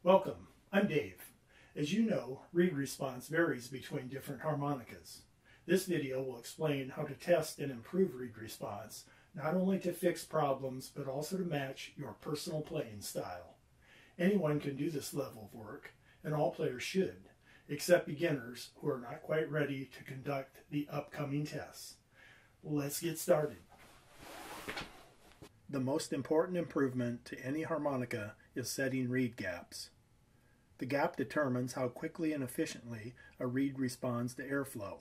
Welcome, I'm Dave. As you know, reed response varies between different harmonicas. This video will explain how to test and improve reed response, not only to fix problems, but also to match your personal playing style. Anyone can do this level of work, and all players should, except beginners who are not quite ready to conduct the upcoming tests. Let's get started. The most important improvement to any harmonica is setting reed gaps. The gap determines how quickly and efficiently a reed responds to airflow.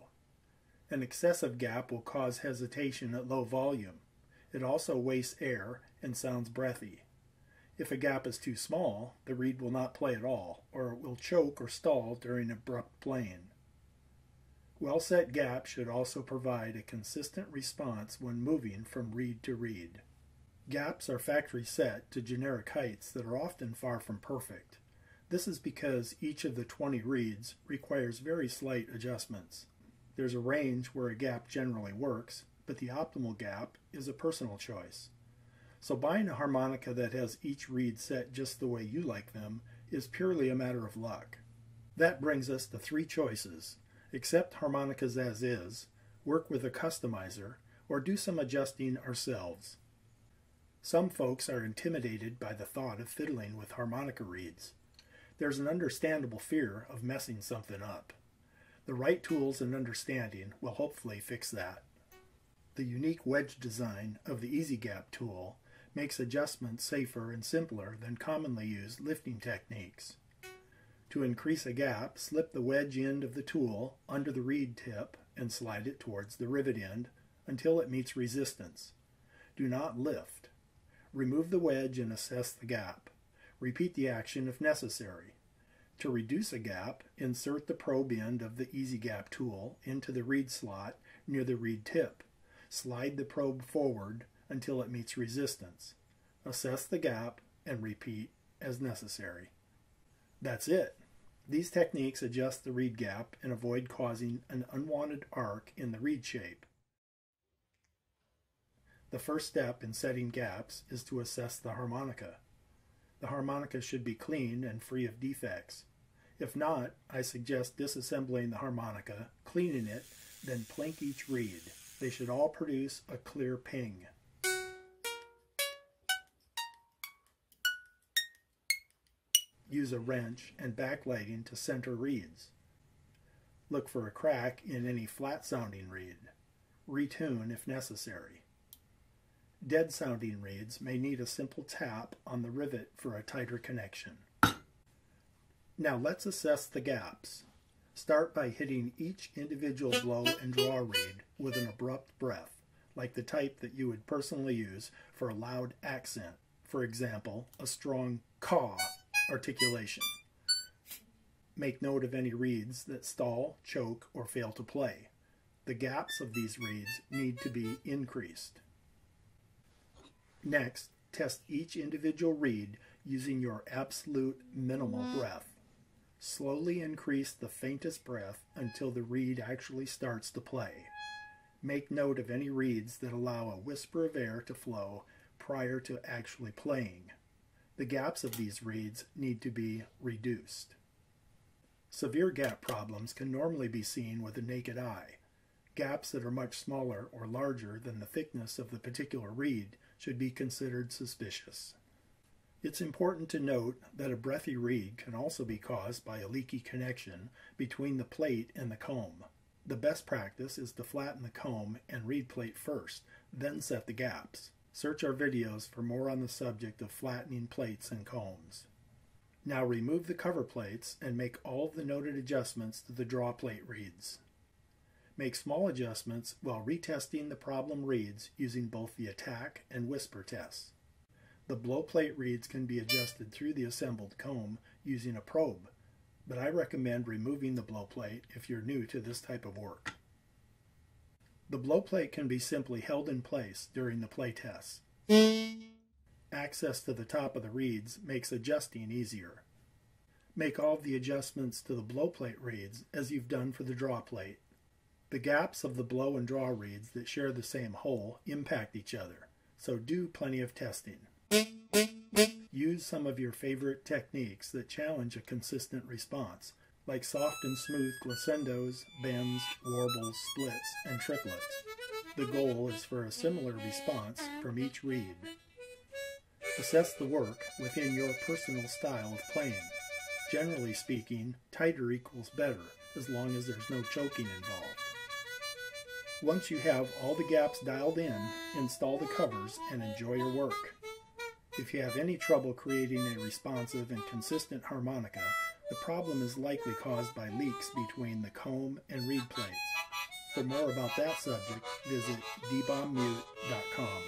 An excessive gap will cause hesitation at low volume. It also wastes air and sounds breathy. If a gap is too small, the reed will not play at all, or it will choke or stall during abrupt playing. Well-set gaps should also provide a consistent response when moving from reed to reed. Gaps are factory set to generic heights that are often far from perfect. This is because each of the 20 reeds requires very slight adjustments. There's a range where a gap generally works, but the optimal gap is a personal choice. So buying a harmonica that has each reed set just the way you like them is purely a matter of luck. That brings us to three choices: accept harmonicas as is, work with a customizer, or do some adjusting ourselves. Some folks are intimidated by the thought of fiddling with harmonica reeds. There's an understandable fear of messing something up. The right tools and understanding will hopefully fix that. The unique wedge design of the Easy Gap tool makes adjustments safer and simpler than commonly used lifting techniques. To increase a gap, slip the wedge end of the tool under the reed tip and slide it towards the rivet end until it meets resistance. Do not lift. Remove the wedge and assess the gap. Repeat the action if necessary. To reduce a gap, insert the probe end of the Easy Gap tool into the reed slot near the reed tip. Slide the probe forward until it meets resistance. Assess the gap and repeat as necessary. That's it. These techniques adjust the reed gap and avoid causing an unwanted arc in the reed shape. The first step in setting gaps is to assess the harmonica. The harmonica should be clean and free of defects. If not, I suggest disassembling the harmonica, cleaning it, then plink each reed. They should all produce a clear ping. Use a wrench and backlighting to center reeds. Look for a crack in any flat-sounding reed. Retune if necessary. Dead-sounding reeds may need a simple tap on the rivet for a tighter connection. Now let's assess the gaps. Start by hitting each individual blow and draw reed with an abrupt breath, like the type that you would personally use for a loud accent, for example, a strong caw articulation. Make note of any reeds that stall, choke, or fail to play. The gaps of these reeds need to be increased. Next, test each individual reed using your absolute minimal breath. Slowly increase the faintest breath until the reed actually starts to play. Make note of any reeds that allow a whisper of air to flow prior to actually playing. The gaps of these reeds need to be reduced. Severe gap problems can normally be seen with the naked eye. Gaps that are much smaller or larger than the thickness of the particular reed should be considered suspicious. It's important to note that a breathy reed can also be caused by a leaky connection between the plate and the comb. The best practice is to flatten the comb and reed plate first, then set the gaps. Search our videos for more on the subject of flattening plates and combs. Now remove the cover plates and make all of the noted adjustments to the draw plate reeds. Make small adjustments while retesting the problem reeds using both the attack and whisper tests. The blow plate reeds can be adjusted through the assembled comb using a probe, but I recommend removing the blow plate if you're new to this type of work. The blow plate can be simply held in place during the play tests. Access to the top of the reeds makes adjusting easier. Make all of the adjustments to the blow plate reeds as you've done for the draw plate. The gaps of the blow and draw reeds that share the same hole impact each other, so do plenty of testing. Use some of your favorite techniques that challenge a consistent response, like soft and smooth glissendos, bends, warbles, splits, and triplets. The goal is for a similar response from each reed. Assess the work within your personal style of playing. Generally speaking, tighter equals better, as long as there's no choking involved. Once you have all the gaps dialed in, install the covers and enjoy your work. If you have any trouble creating a responsive and consistent harmonica, the problem is likely caused by leaks between the comb and reed plates. For more about that subject, visit dbombmute.com.